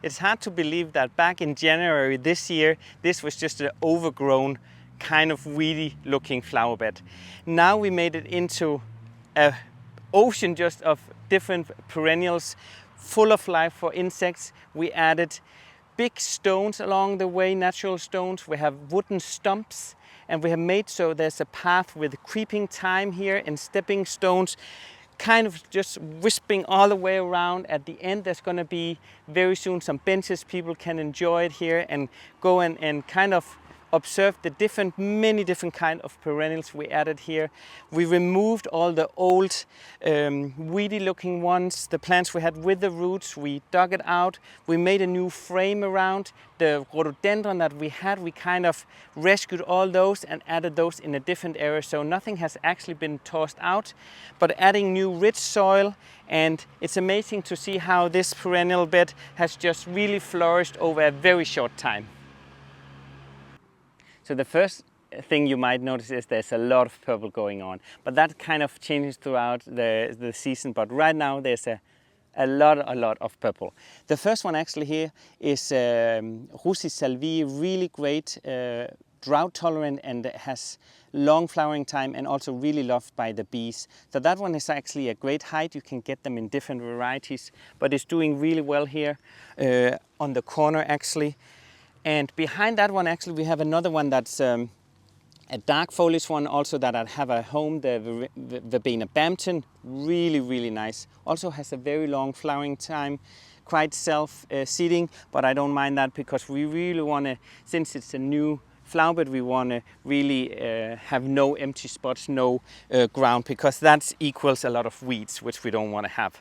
It's hard to believe that back in January this year, this was just an overgrown, kind of weedy looking flower bed. Now we made it into an ocean just of different perennials, full of life for insects. We added big stones along the way, natural stones. We have wooden stumps, and we have made so there's a path with creeping thyme here and stepping stones, kind of just wisping all the way around. At the end there's going to be very soon some benches. People can enjoy it here and go and kind of observe the many different kind of perennials we added here. We removed all the old weedy looking ones, the plants we had with the roots. We dug it out. We made a new frame around the rhododendron that we had. We kind of rescued all those and added those in a different area, so nothing has actually been tossed out, but adding new rich soil. And it's amazing to see how this perennial bed has just really flourished over a very short time. So the first thing you might notice is there's a lot of purple going on, but that kind of changes throughout the season. But right now there's a lot of purple. The first one actually here is Salvia, really great, drought tolerant, and has long flowering time, and also really loved by the bees. So that one is actually a great height. You can get them in different varieties, but it's doing really well here on the corner actually. And behind that one, actually, we have another one that's a dark foliage one also that I have at home, the Verbena Bampton. Really nice. Also has a very long flowering time, quite self-seeding, but I don't mind that because we really want to, since it's a new flower bed, we want to really have no empty spots, no ground, because that equals a lot of weeds, which we don't want to have.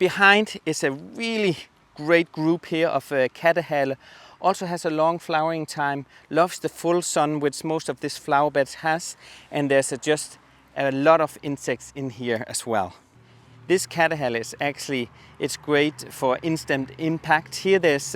Behind is a really great group here of Cattehale. Also has a long flowering time, loves the full sun, which most of this flower beds has, and there's just a lot of insects in here as well. This Cattehale is actually, it's great for instant impact. Here there's,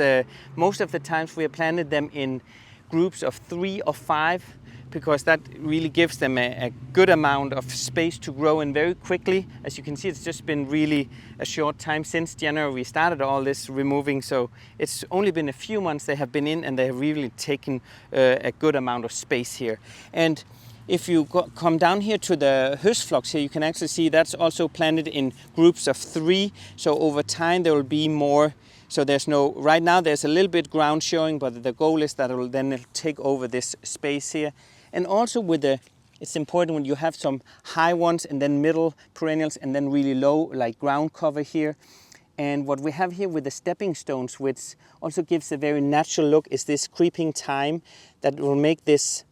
most of the times we have planted them in groups of 3 or 5, because that really gives them a good amount of space to grow in very quickly. As you can see, it's just been really a short time since January we started all this removing, so it's only been a few months they have been in, and they have really taken a good amount of space here. And if you come down here to the Phlox here, you can actually see that's also planted in groups of 3, so over time there will be more. So there's no, right now there's a little bit ground showing, but the goal is that it will then take over this space here. And also with it's important when you have some high ones and then middle perennials and then really low, like ground cover here. And what we have here with the stepping stones, which also gives a very natural look, is this creeping thyme that will make this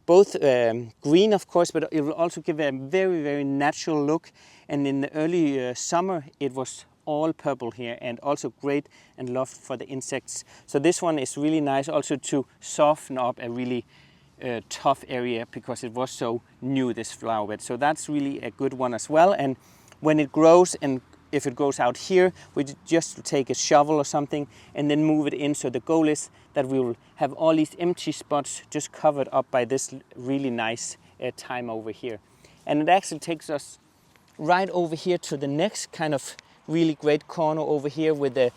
both green, of course, but it will also give a very natural look. And in the early summer, it was all purple here, and also great and loved for the insects. So this one is really nice also to soften up a really tough area, because it was so new, this flower bed. So that's really a good one as well. And when it grows, and if it goes out here, we just take a shovel or something and then move it in. So the goal is that we will have all these empty spots just covered up by this really nice thyme over here. And it actually takes us right over here to the next kind of really great corner over here with the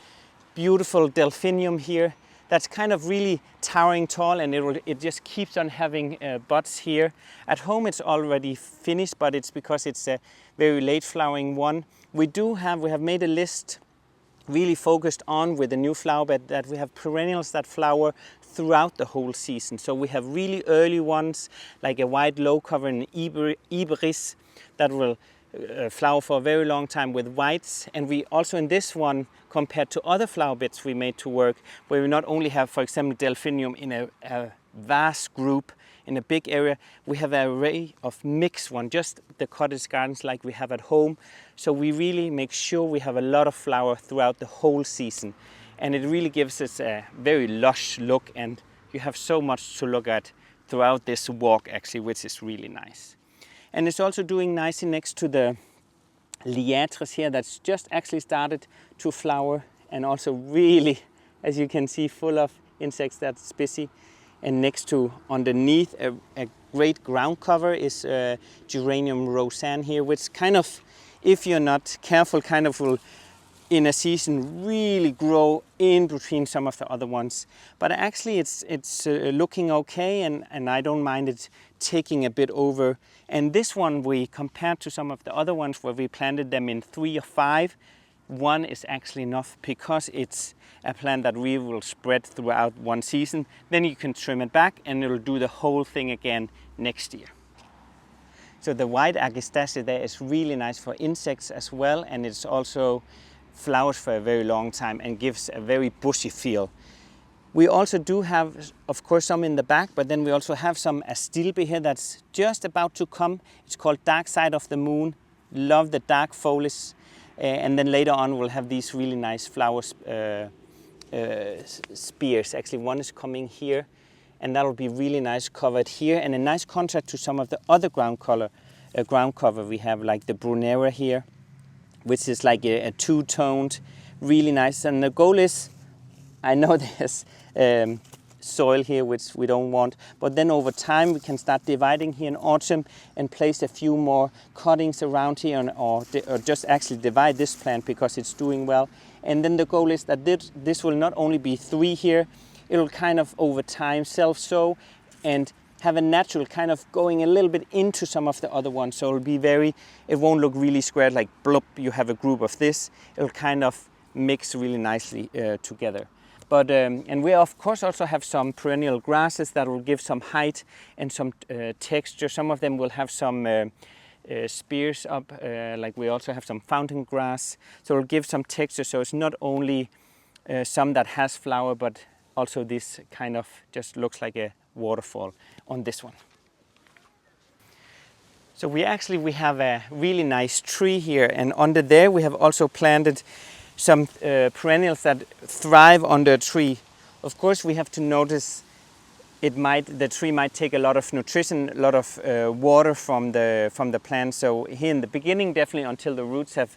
beautiful Delphinium here. That's kind of really towering tall, and it just keeps on having buds here. At home it's already finished, but it's because it's a very late flowering one. We have made a list really focused on, with the new flower bed, that we have perennials that flower throughout the whole season. So we have really early ones, like a white low cover and Iberis that will flower for a very long time with whites. And we also, in this one, compared to other flower beds we made to work, where we not only have, for example, Delphinium in a vast group in a big area, we have an array of mixed one, just the cottage gardens like we have at home. So we really make sure we have a lot of flower throughout the whole season, and it really gives us a very lush look, and you have so much to look at throughout this walk actually, which is really nice. And it's also doing nicely next to the Liatris here, that's just actually started to flower, and also really, as you can see, full of insects. That's busy. And next to, underneath, a great ground cover is Geranium Rozanne here, which kind of, if you're not careful, kind of will in a season really grow in between some of the other ones. But actually it's looking okay, and I don't mind it taking a bit over. And this one, we compared to some of the other ones where we planted them in 3 or 5, 1 is actually enough because it's a plant that really will spread throughout one season. Then you can trim it back and it'll do the whole thing again next year. So the white Agastache there is really nice for insects as well, and it's also flowers for a very long time and gives a very bushy feel. We also do have, of course, some in the back, but then we also have some Astilbe here that's just about to come. It's called Dark Side of the Moon. Love the dark foliage. And then later on we'll have these really nice flowers, spears. Actually, one is coming here, and that'll be really nice covered here, and a nice contrast to some of the other ground cover we have, like the Brunera here, which is like a two-toned, really nice. And the goal is, I know there's soil here which we don't want, but then over time we can start dividing here in autumn and place a few more cuttings around here, or just actually divide this plant because it's doing well. And then the goal is that this will not only be 3 here, it'll kind of over time self-sow and have a natural kind of going a little bit into some of the other ones. So it won't look really squared like blop, you have a group of this. It'll kind of mix really nicely together. But and we of course also have some perennial grasses that will give some height and some texture. Some of them will have some spears up, like we also have some fountain grass. So it'll give some texture. So it's not only some that has flower, but also this kind of just looks like a waterfall on this one. So we have a really nice tree here, and under there we have also planted some perennials that thrive under a tree. Of course, we have to notice the tree might take a lot of nutrition, a lot of water from the plant. So here in the beginning, definitely until the roots have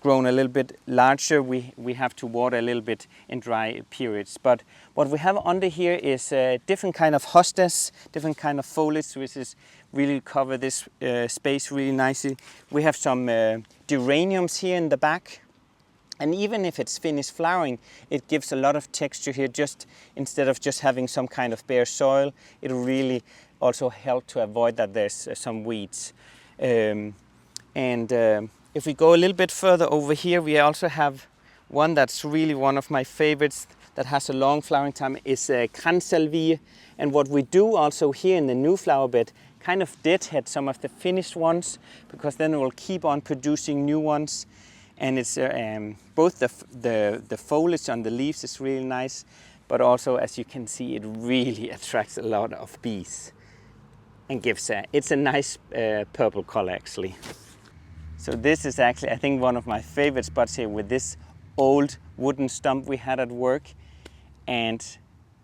grown a little bit larger, we have to water a little bit in dry periods. But what we have under here is different kind of hostas, different kind of foliage, which is really cover this space really nicely. We have some geraniums here in the back. And even if it's finished flowering, it gives a lot of texture here. Just instead of just having some kind of bare soil, it'll really also help to avoid that there's some weeds. If we go a little bit further over here, we also have one that's really one of my favorites that has a long flowering time, is Cranesbill. And what we do also here in the new flower bed, kind of deadhead some of the finished ones, because then it will keep on producing new ones. And it's both the foliage on the leaves is really nice, but also, as you can see, it really attracts a lot of bees and it's a nice purple color actually. So this is actually, I think, one of my favorite spots here with this old wooden stump we had at work, and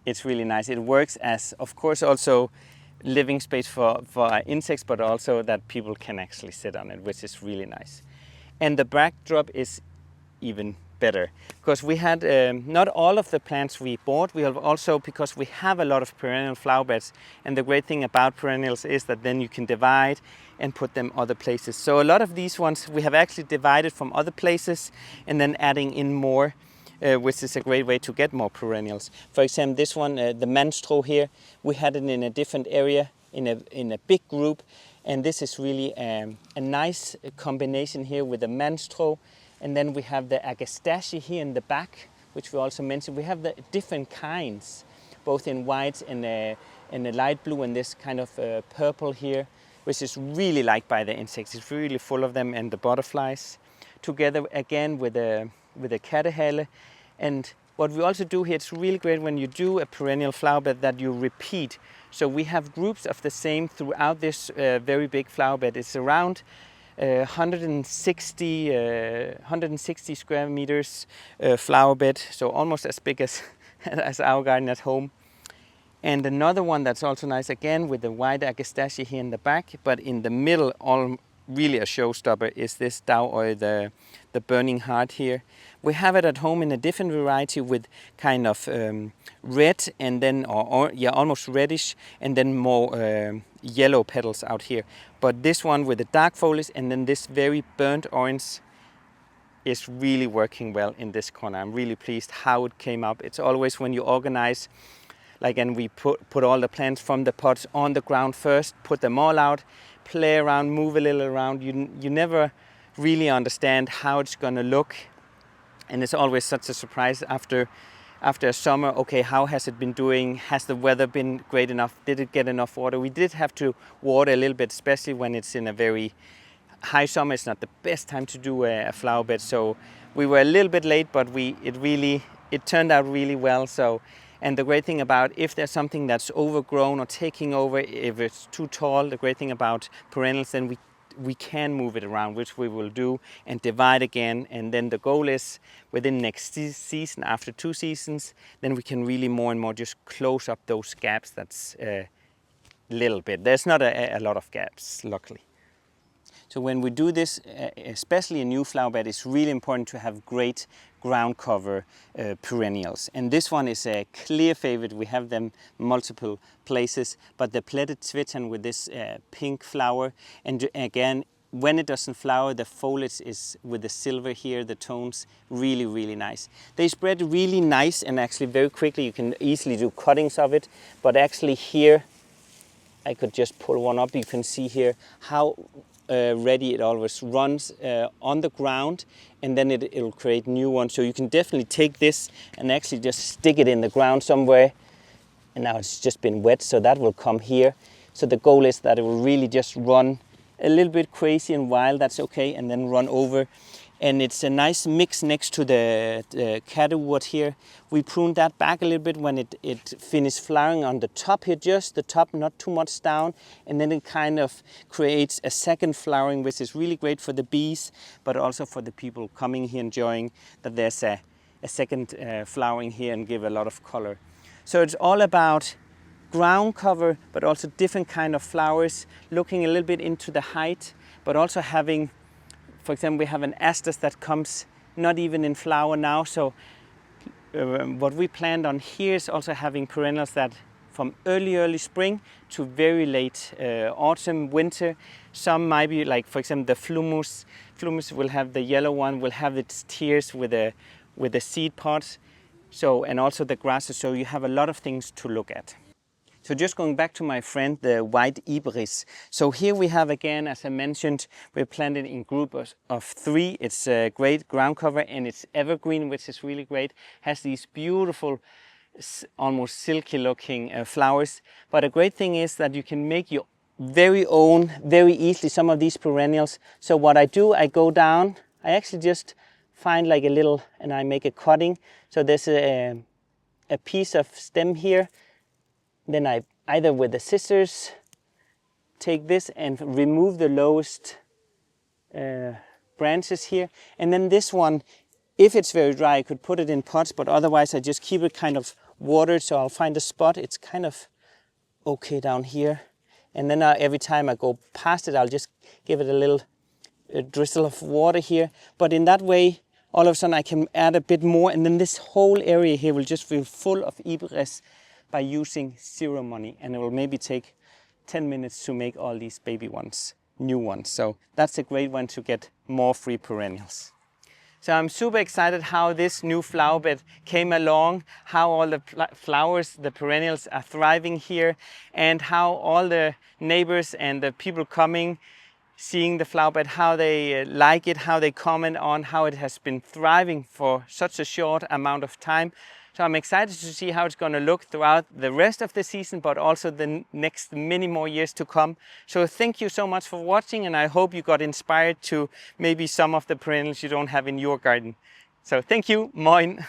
it's really nice. It works as, of course, also living space for insects, but also that people can actually sit on it, which is really nice. And the backdrop is even better, because we had not all of the plants we bought. We have also, because we have a lot of perennial flower beds, and the great thing about perennials is that then you can divide and put them other places. So a lot of these ones we have actually divided from other places and then adding in more, which is a great way to get more perennials. For example, this one, the manstro here, we had it in a different area, in a big group. And this is really a nice combination here with the manstro. And then we have the Agastache here in the back, which we also mentioned. We have the different kinds, both in white and a light blue, and this kind of purple here, which is really liked by the insects. It's really full of them, and the butterflies. Together again with a caterhale. And what we also do here, it's really great when you do a perennial flower bed that you repeat. So we have groups of the same throughout this very big flower bed. It's around 160 square meters flower bed, so almost as big as our garden at home. And another one that's also nice, again with the white Agastache here in the back, but in the middle, really a showstopper, is this Dao, the burning heart here. We have it at home in a different variety with kind of red, and then almost reddish, and then more yellow petals out here. But this one with the dark foliage and then this very burnt orange, is really working well in this corner. I'm really pleased how it came up. It's always when you organize, like, and we put all the plants from the pots on the ground first, put them all out, play around, move a little around. You never really understand how it's gonna look. And it's always such a surprise after a summer. Okay, how has it been doing? Has the weather been great enough? Did it get enough water? We did have to water a little bit, especially when it's in a very high summer. It's not the best time to do a flower bed, so we were a little bit late, but it turned out really well. So, and the great thing about, if there's something that's overgrown or taking over, if it's too tall, the great thing about perennials, then we can move it around, which we will do, and divide again. And then the goal is within next season, after 2 seasons, then we can really more and more just close up those gaps. That's a little bit. There's not a lot of gaps, luckily. So when we do this, especially a new flower bed, it's really important to have great ground cover perennials. And this one is a clear favorite. We have them multiple places, but the Pleated Zwitschgen with this pink flower, and again, when it doesn't flower, the foliage is with the silver here, the tones, really, really nice. They spread really nice and actually very quickly. You can easily do cuttings of it, but actually here, I could just pull one up. You can see here how ready it always runs on the ground, and then it'll create new ones. So you can definitely take this and actually just stick it in the ground somewhere. And now it's just been wet, so that will come here. So the goal is that it will really just run a little bit crazy and wild, that's okay, and then run over. And it's a nice mix next to the caduwood here. We pruned that back a little bit when it finished flowering on the top here, just the top, not too much down. And then it kind of creates a second flowering, which is really great for the bees, but also for the people coming here enjoying that there's a second flowering here and give a lot of color. So it's all about ground cover, but also different kind of flowers, looking a little bit into the height, but also having, for example, we have an Agastache that comes not even in flower now. So what we planned on here is also having perennials that from early spring to very late autumn, winter. Some might be like, for example, the Phlox. Phlox will have the yellow one, will have its tears with the seed pods. So, and also the grasses. So you have a lot of things to look at. So just going back to my friend, the white ibris. So here we have again, as I mentioned, we're planted in groups of 3. It's a great ground cover and it's evergreen, which is really great. Has these beautiful, almost silky looking flowers. But a great thing is that you can make your very own, very easily, some of these perennials. So what I do, I go down, I actually just find like a little, and I make a cutting. So there's a piece of stem here. Then I either with the scissors take this and remove the lowest branches here. And then this one, if it's very dry, I could put it in pots, but otherwise I just keep it kind of watered. So I'll find a spot. It's kind of okay down here. And then every time I go past it, I'll just give it a little drizzle of water here. But in that way, all of a sudden I can add a bit more. And then this whole area here will just feel full of ibris by using 0 money, and it will maybe take 10 minutes to make all these baby ones, new ones. So that's a great one to get more free perennials. So I'm super excited how this new flower bed came along, how all the flowers, the perennials are thriving here, and how all the neighbors and the people coming, seeing the flower bed, how they like it, how they comment on how it has been thriving for such a short amount of time. So I'm excited to see how it's going to look throughout the rest of the season, but also the next many more years to come. So thank you so much for watching, and I hope you got inspired to maybe some of the perennials you don't have in your garden. So thank you, moin.